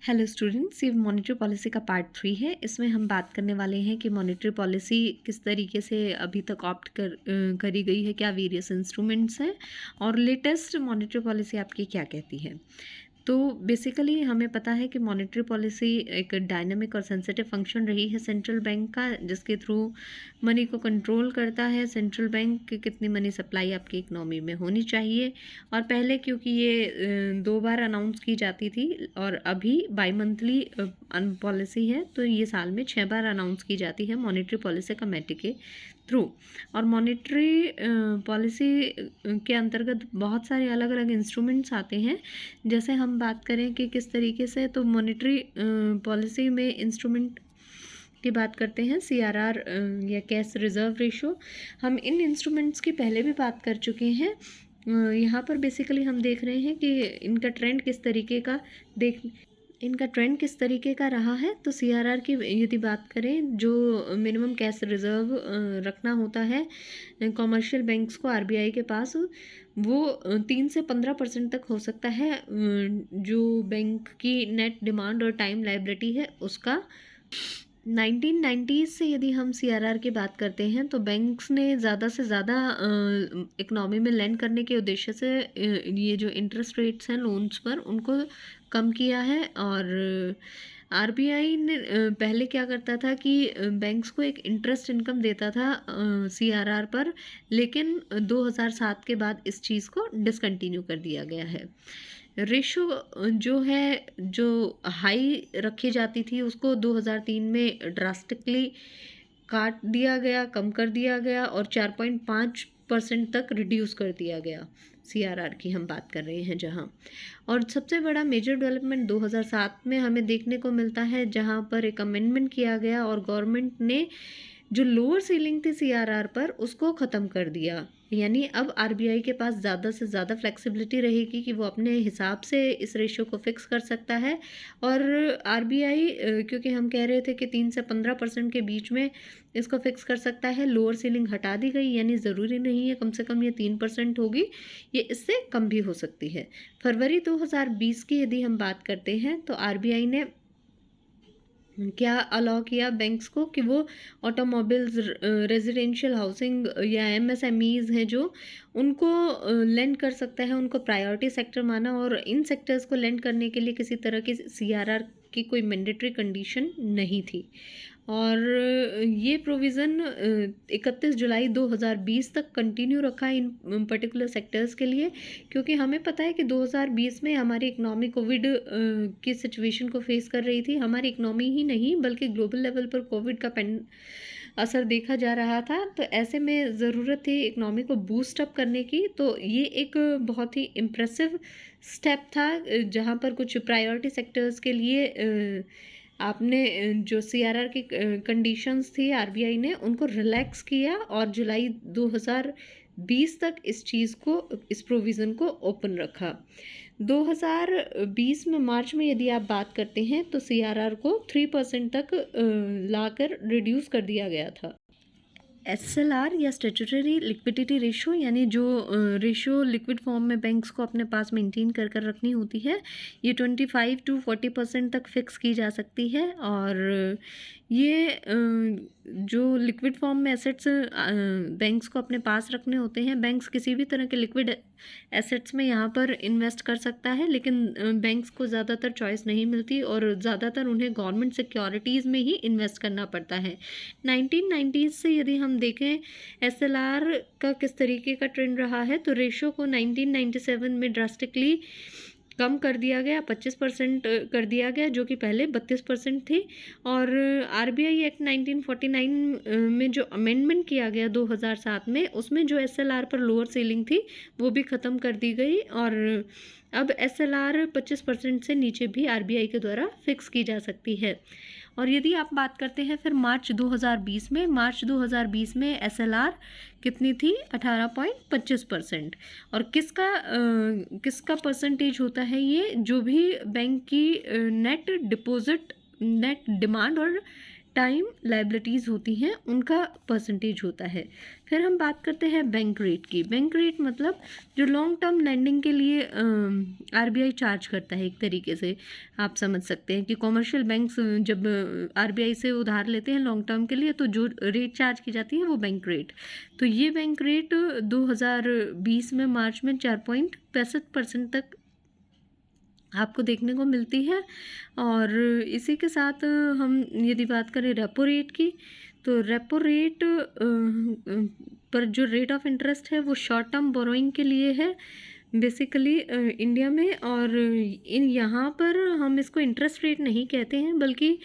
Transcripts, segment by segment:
Hello students, ये monetary policy का part 3 है। इसमें हम बात करने वाले हैं कि मॉनेटरी पॉलिसी किस तरीके से अभी तक करी गई है, क्या वेरियस इंस्ट्रूमेंट्स हैं और लेटेस्ट मॉनेटरी पॉलिसी आपकी क्या कहती है। तो बेसिकली हमें पता है कि मॉनेटरी पॉलिसी एक डायनामिक और सेंसिटिव फंक्शन रही है सेंट्रल बैंक का, जिसके थ्रू मनी को कंट्रोल करता है सेंट्रल बैंक कि कितनी मनी सप्लाई आपकी इकनॉमी में होनी चाहिए। और पहले क्योंकि ये 2 बार अनाउंस की जाती थी और अभी बाई मंथली पॉलिसी है, तो ये साल में 6 बार अनाउंस की जाती है मॉनेटरी पॉलिसी कमेटी के थ्रू। और मॉनेटरी पॉलिसी के अंतर्गत बहुत सारे अलग अलग इंस्ट्रूमेंट्स आते हैं। जैसे हम बात करें कि किस तरीके से, तो मॉनेटरी पॉलिसी में इंस्ट्रूमेंट की बात करते हैं, CRR या कैश रिजर्व रेशो। हम इन इंस्ट्रूमेंट्स की पहले भी बात कर चुके हैं। यहाँ पर बेसिकली हम देख रहे हैं कि इनका ट्रेंड किस तरीके का रहा है। तो CRR की यदि बात करें, जो मिनिमम कैश रिजर्व रखना होता है कॉमर्शियल बैंक्स को RBI के पास, वो 3 से 15% तक हो सकता है। जो बैंक की नेट डिमांड और टाइम लायबिलिटी है उसका 1990s से यदि हम CRR की बात करते हैं, तो बैंक्स ने ज़्यादा से ज़्यादा इकनॉमी में लैंड करने के उद्देश्य से ये जो इंटरेस्ट रेट्स हैं लोन्स पर, उनको कम किया है। और RBI ने पहले क्या करता था कि बैंक्स को एक इंटरेस्ट इनकम देता था CRR पर, लेकिन 2007 के बाद इस चीज़ को डिसकंटिन्यू कर दिया गया है। रेशो जो है, जो हाई रखी जाती थी, उसको 2003 में ड्रास्टिकली काट दिया गया, कम कर दिया गया और 4.5% तक रिड्यूस कर दिया गया। CRR की हम बात कर रहे हैं जहां। और सबसे बड़ा मेजर डेवलपमेंट 2007 में हमें देखने को मिलता है, जहां पर एक अमेंडमेंट किया गया और गवर्नमेंट ने जो लोअर सीलिंग थी CRR पर, उसको ख़त्म कर दिया। यानी अब RBI के पास ज़्यादा से ज़्यादा फ्लेक्सिबिलिटी रहेगी कि वो अपने हिसाब से इस रेशो को फिक्स कर सकता है। और RBI क्योंकि हम कह रहे थे कि 3 से 15% के बीच में इसको फिक्स कर सकता है, लोअर सीलिंग हटा दी गई, यानी ज़रूरी नहीं है कम से कम ये 3% होगी, ये इससे कम भी हो सकती है। फरवरी 2020 की यदि हम बात करते हैं, तो RBI ने क्या अलाउ किया बैंक्स को कि वो ऑटोमोबाइल्स, रेजिडेंशियल हाउसिंग या MSMEs हैं जो, उनको लेंड कर सकता है, उनको प्रायोरिटी सेक्टर माना। और इन सेक्टर्स को लेंड करने के लिए किसी तरह की CRR की कोई मैंडेटरी कंडीशन नहीं थी। और ये प्रोविज़न 31 जुलाई 2020 तक कंटिन्यू रखा इन पर्टिकुलर सेक्टर्स के लिए, क्योंकि हमें पता है कि 2020 में हमारी इकनॉमी कोविड की सिचुएशन को फेस कर रही थी। हमारी इकनॉमी ही नहीं बल्कि ग्लोबल लेवल पर कोविड का असर देखा जा रहा था। तो ऐसे में ज़रूरत थी इकनॉमी को बूस्ट अप करने की। तो ये एक बहुत ही इम्प्रेसिव स्टेप था, जहाँ पर कुछ प्रायोरिटी सेक्टर्स के लिए आपने जो CRR की कंडीशंस थी, RBI ने उनको रिलैक्स किया और जुलाई 2020 तक इस प्रोविज़न को ओपन रखा। 2020 में मार्च में यदि आप बात करते हैं, तो CRR को 3% तक लाकर रिड्यूस कर दिया गया था। SLR या स्टैट्यूटरी लिक्विडिटी रेशो, यानी जो रेशो लिक्विड फॉर्म में बैंक्स को अपने पास मेंटेन कर रखनी होती है, ये 25 to 40% तक फिक्स की जा सकती है। और ये जो लिक्विड फॉर्म में एसेट्स बैंक्स को अपने पास रखने होते हैं, बैंक्स किसी भी तरह के लिक्विड एसेट्स में यहाँ पर इन्वेस्ट कर सकता है, लेकिन बैंक्स को ज़्यादातर चॉइस नहीं मिलती और ज़्यादातर उन्हें गवर्नमेंट सिक्योरिटीज़ में ही इन्वेस्ट करना पड़ता है। 1990s से यदि हम देखें SLR का किस तरीके का ट्रेंड रहा है, तो रेशो को 1997 में ड्रास्टिकली कम कर दिया गया, 25% कर दिया गया, जो कि पहले 32% थी। और RBI एक्ट 1949 में जो अमेंडमेंट किया गया 2007 में, उसमें जो SLR पर लोअर सीलिंग थी वो भी ख़त्म कर दी गई। और अब SLR 25% से नीचे भी RBI के द्वारा फिक्स की जा सकती है। और यदि आप बात करते हैं फिर मार्च 2020 में SLR कितनी थी? 18.25%। और किसका परसेंटेज होता है ये? जो भी बैंक की नेट डिमांड और टाइम लायबिलिटीज़ होती हैं उनका परसेंटेज होता है। फिर हम बात करते हैं बैंक रेट की। बैंक रेट मतलब जो लॉन्ग टर्म लेंडिंग के लिए आरबीआई चार्ज करता है, एक तरीके से आप समझ सकते हैं कि कॉमर्शियल बैंक्स जब आरबीआई से उधार लेते हैं लॉन्ग टर्म के लिए तो जो रेट चार्ज की जाती है वो बैंक रेट। तो ये बैंक रेट 2020 में मार्च में 4.65% तक आपको देखने को मिलती है। और इसी के साथ हम यदि बात करें रेपो रेट की, तो रेपो रेट पर जो रेट ऑफ इंटरेस्ट है वो शॉर्ट टर्म बोरोइंग के लिए है बेसिकली इंडिया में। और इन यहाँ पर हम इसको इंटरेस्ट रेट नहीं कहते हैं बल्कि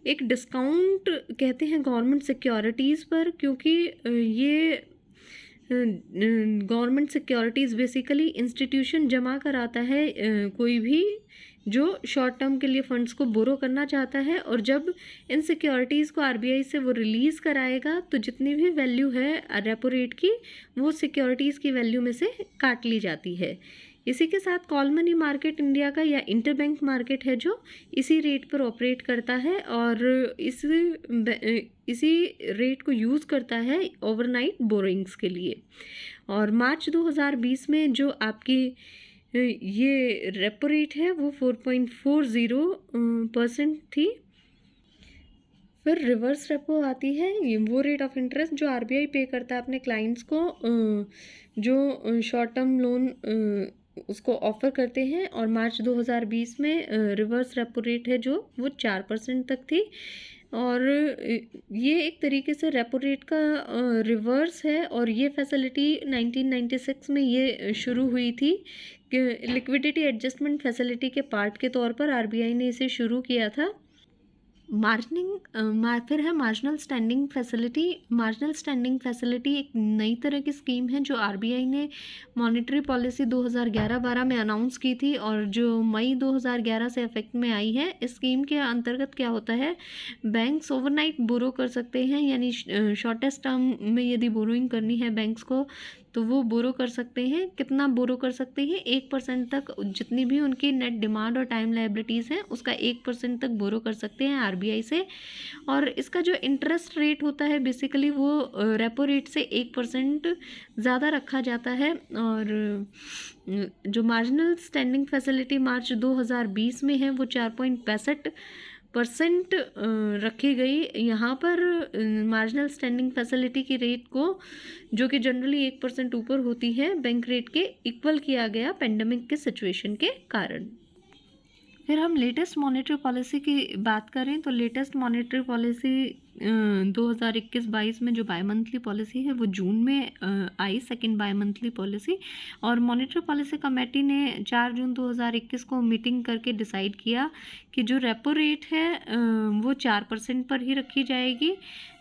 एक डिस्काउंट कहते हैं गवर्नमेंट सिक्योरिटीज़ पर, क्योंकि ये गवर्नमेंट सिक्योरिटीज़ बेसिकली इंस्टीट्यूशन जमा कराता है कोई भी जो शॉर्ट टर्म के लिए फ़ंड्स को बोरो करना चाहता है, और जब इन सिक्योरिटीज़ को आरबीआई से वो रिलीज़ कराएगा तो जितनी भी वैल्यू है रेपो रेट की वो सिक्योरिटीज़ की वैल्यू में से काट ली जाती है। इसी के साथ कॉल मनी मार्केट इंडिया का या इंटरबैंक मार्केट है जो इसी रेट पर ऑपरेट करता है और इसी रेट को यूज़ करता है ओवरनाइट बोरोइंग्स के लिए। और मार्च 2020 में जो आपकी ये रेपो रेट है वो 4.40% थी। फिर रिवर्स रेपो आती है, ये वो रेट ऑफ इंटरेस्ट जो आरबीआई पे करता है अपने क्लाइंट्स को जो शॉर्ट टर्म लोन उसको ऑफ़र करते हैं। और मार्च 2020 में रिवर्स रेपो रेट है जो वो 4% तक थी। और ये एक तरीके से रेपो रेट का रिवर्स है। और ये फैसिलिटी 1996 में ये शुरू हुई थी कि लिक्विडिटी एडजस्टमेंट फैसिलिटी के पार्ट के तौर पर आरबीआई ने इसे शुरू किया था। फिर है marginal standing facility. Marginal standing facility एक नई तरह की स्कीम है जो आरबीआई ने मॉनेटरी पॉलिसी 2011-12 में अनाउंस की थी और जो मई 2011 से इफेक्ट में आई है। इस स्कीम के अंतर्गत क्या होता है, बैंक्स ओवरनाइट बोरो कर सकते हैं, यानी शॉर्टेस्ट टर्म में यदि बोरोइंग करनी है बैंक्स को तो वो बोरो कर सकते हैं। कितना बोरो कर सकते हैं, 1% तक, जितनी भी उनकी नेट डिमांड और टाइम लायबिलिटीज़ हैं उसका 1% तक बोरो कर सकते हैं आरबीआई से। और इसका जो इंटरेस्ट रेट होता है बेसिकली वो रेपो रेट से 1% ज़्यादा रखा जाता है। और जो मार्जिनल स्टैंडिंग फैसिलिटी मार्च 2020 में है वो 4.65% रखी गई। यहाँ पर मार्जिनल स्टैंडिंग फैसिलिटी की रेट को जो कि जनरली 1% ऊपर होती है बैंक रेट के, इक्वल किया गया पेंडेमिक के सिचुएशन के कारण। फिर हम लेटेस्ट मॉनेटरी पॉलिसी की बात करें तो लेटेस्ट मॉनेटरी पॉलिसी 2021-22 में जो बाई मंथली पॉलिसी है वो जून में आई, सेकंड बाई मंथली पॉलिसी। और मॉनेटरी पॉलिसी कमेटी ने 4 जून 2021 को मीटिंग करके डिसाइड किया कि जो रेपो रेट है वो 4% पर ही रखी जाएगी,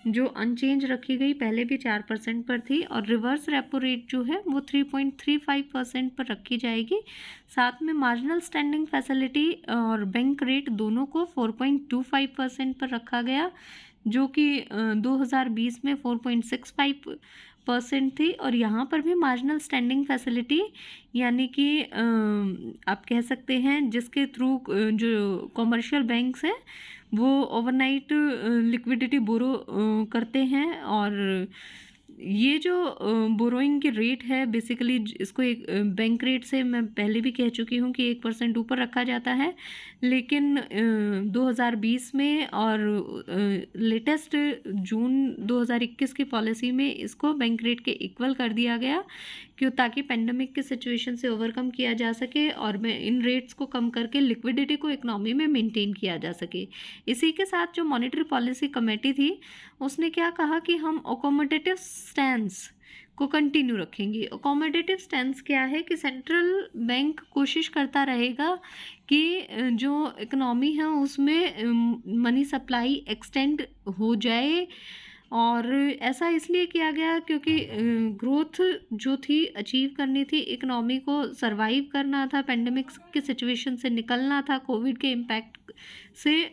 जो अनचेंज रखी गई, पहले भी 4% पर थी। और रिवर्स रेपो रेट जो है वो 3.35% पर रखी जाएगी। साथ में मार्जिनल स्टैंडिंग फैसिलिटी और बैंक रेट दोनों को 4.25% पर रखा गया, जो कि 2020 में 4.65% थी। और यहाँ पर भी मार्जिनल स्टैंडिंग फैसिलिटी यानी कि आप कह सकते हैं जिसके थ्रू जो कॉमर्शियल बैंक्स हैं वो ओवरनाइट लिक्विडिटी बोरो करते हैं। और ये जो बोरोइंग की रेट है बेसिकली इसको एक बैंक रेट से मैं पहले भी कह चुकी हूँ कि 1% ऊपर रखा जाता है, लेकिन 2020 में और लेटेस्ट जून 2021 की पॉलिसी में इसको बैंक रेट के इक्वल कर दिया गया क्यों, ताकि पेंडेमिक के सिचुएशन से ओवरकम किया जा सके और मैं इन रेट्स को कम करके लिक्विडिटी को इकोनॉमी में मेंटेन किया जा सके। इसी के साथ जो मॉनेटरी पॉलिसी कमेटी थी उसने क्या कहा कि हम अकोमोडेटिव स्टैंस को कंटिन्यू रखेंगे। अकोमोडेटिव स्टैंस क्या है कि सेंट्रल बैंक कोशिश करता रहेगा कि जो इकोनॉमी है उसमें मनी सप्लाई एक्सटेंड हो जाए। और ऐसा इसलिए किया गया क्योंकि ग्रोथ जो थी अचीव करनी थी, इकोनॉमी को सरवाइव करना था, पेंडेमिक के सिचुएशन से निकलना था, कोविड के इम्पैक्ट से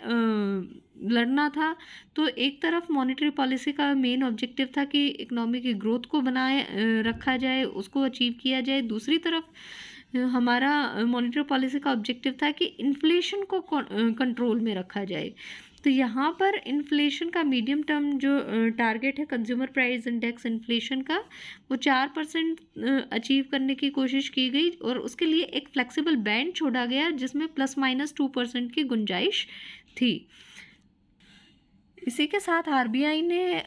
लड़ना था। तो एक तरफ मॉनेटरी पॉलिसी का मेन ऑब्जेक्टिव था कि इकोनॉमी की ग्रोथ को बनाए रखा जाए, उसको अचीव किया जाए। दूसरी तरफ हमारा मॉनेटरी पॉलिसी का ऑब्जेक्टिव था कि इन्फ्लेशन को कंट्रोल में रखा जाए। तो यहाँ पर इन्फ्लेशन का मीडियम टर्म जो टारगेट है कंज्यूमर प्राइस इंडेक्स इन्फ्लेशन का, वो 4% अचीव करने की कोशिश की गई और उसके लिए एक फ्लेक्सिबल बैंड छोड़ा गया जिसमें ±2% की गुंजाइश थी। इसी के साथ आरबीआई ने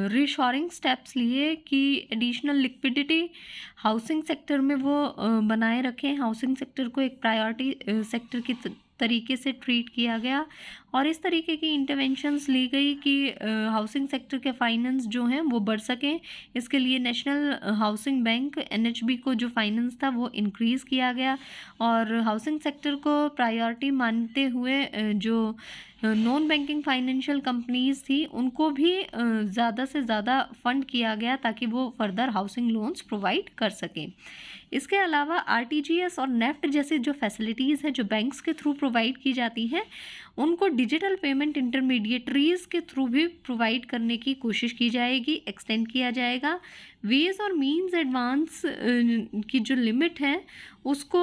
रीशोरिंग स्टेप्स लिए कि एडिशनल लिक्विडिटी हाउसिंग सेक्टर में वो बनाए रखें। हाउसिंग सेक्टर को एक प्रायोरिटी सेक्टर की तरीके से ट्रीट किया गया और इस तरीके की इंटरवेंशंस ली गई कि हाउसिंग सेक्टर के फाइनेंस जो हैं वो बढ़ सकें। इसके लिए नेशनल हाउसिंग बैंक एनएचबी को जो फाइनेंस था वो इंक्रीज़ किया गया और हाउसिंग सेक्टर को प्रायोरिटी मानते हुए जो नॉन बैंकिंग फाइनेंशियल कंपनीज़ थी उनको भी ज़्यादा से ज़्यादा फंड किया गया ताकि वो फर्दर हाउसिंग लोन्स प्रोवाइड कर सकें। इसके अलावा आरटीजीएस और नेफ्ट जैसे जो फैसिलिटीज़ हैं जो बैंक्स के थ्रू प्रोवाइड की जाती हैं उनको डिजिटल पेमेंट इंटरमीडिएटरीज़ के थ्रू भी प्रोवाइड करने की कोशिश की जाएगी, एक्सटेंड किया जाएगा। वेज और मीन्स एडवांस की जो लिमिट है उसको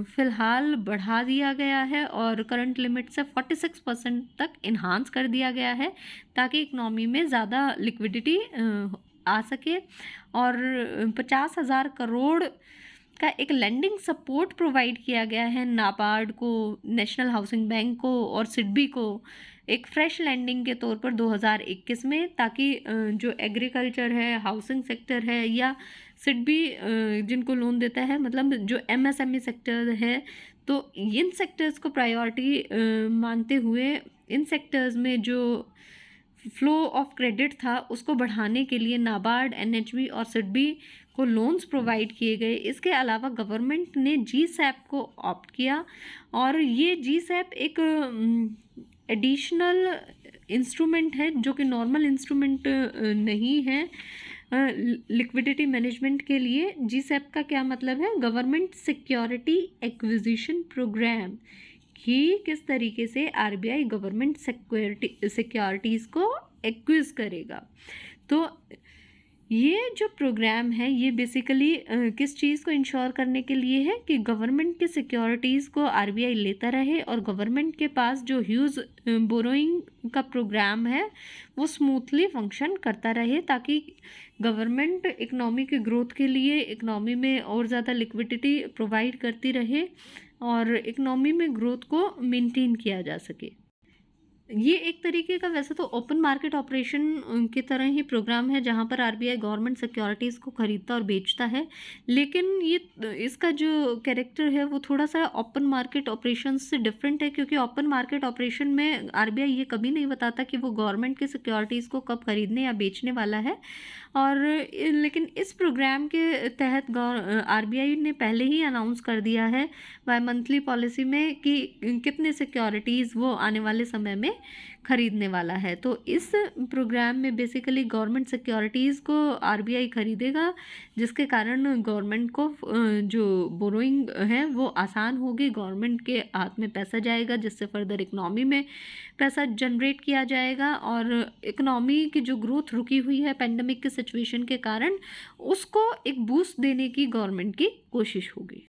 फ़िलहाल बढ़ा दिया गया है और करंट लिमिट से 46% तक इन्हांस कर दिया गया है ताकि इकनॉमी में ज़्यादा लिक्विडिटी आ सके और 50,000 करोड़ का एक लैंडिंग सपोर्ट प्रोवाइड किया गया है नाबार्ड को, नेशनल हाउसिंग बैंक को और सिडबी को एक फ्रेश लैंडिंग के तौर पर 2021 में, ताकि जो एग्रीकल्चर है, हाउसिंग सेक्टर है या सिडबी जिनको लोन देता है, मतलब जो एमएसएमई सेक्टर है, तो इन सेक्टर्स को प्रायोरिटी मानते हुए इन सेक्टर्स में जो फ्लो ऑफ क्रेडिट था उसको बढ़ाने के लिए नाबार्ड, एनएचबी और सिडबी को लोन्स प्रोवाइड किए गए। इसके अलावा गवर्नमेंट ने जीसैप को ऑप्ट किया और ये जीसैप एक एडिशनल इंस्ट्रूमेंट है जो कि नॉर्मल इंस्ट्रूमेंट नहीं है लिक्विडिटी मैनेजमेंट के लिए। जीसैप का क्या मतलब है? गवर्नमेंट सिक्योरिटी एक्विजिशन प्रोग्राम, कि किस तरीके से आरबीआई गवर्नमेंट सिक्योरिटीज़ को एक्विज करेगा। तो ये जो प्रोग्राम है ये बेसिकली किस चीज़ को इंश्योर करने के लिए है कि गवर्नमेंट के सिक्योरिटीज़ को आरबीआई लेता रहे और गवर्नमेंट के पास जो ह्यूज बोरोइंग का प्रोग्राम है वो स्मूथली फंक्शन करता रहे ताकि गवर्नमेंट इकनॉमी की ग्रोथ के लिए इकनॉमी में और ज़्यादा लिक्विडिटी प्रोवाइड करती रहे और इकनॉमी में ग्रोथ को मेंटेन किया जा सके। ये एक तरीके का वैसे तो ओपन मार्केट ऑपरेशन की तरह ही प्रोग्राम है जहाँ पर आरबीआई गवर्नमेंट सिक्योरिटीज़ को खरीदता और बेचता है, लेकिन ये इसका जो कैरेक्टर है वो थोड़ा सा ओपन मार्केट ऑपरेशन से डिफरेंट है क्योंकि ओपन मार्केट ऑपरेशन में आरबीआई ये कभी नहीं बताता कि वो गवर्नमेंट की सिक्योरिटीज़ को कब खरीदने या बेचने वाला है। और लेकिन इस प्रोग्राम के तहत आरबीआई ने पहले ही अनाउंस कर दिया है बाय मंथली पॉलिसी में कि कितने सिक्योरिटीज़ वो आने वाले समय में खरीदने वाला है। तो इस प्रोग्राम में बेसिकली गवर्नमेंट सिक्योरिटीज़ को आरबीआई खरीदेगा जिसके कारण गवर्नमेंट को जो बोरोइंग है वो आसान होगी, गवर्नमेंट के हाथ में पैसा जाएगा जिससे फर्दर इकनॉमी में पैसा जनरेट किया जाएगा और इकनॉमी की जो ग्रोथ रुकी हुई है पेंडेमिक के सिचुएशन के कारण उसको एक बूस्ट देने की गवर्नमेंट की कोशिश होगी।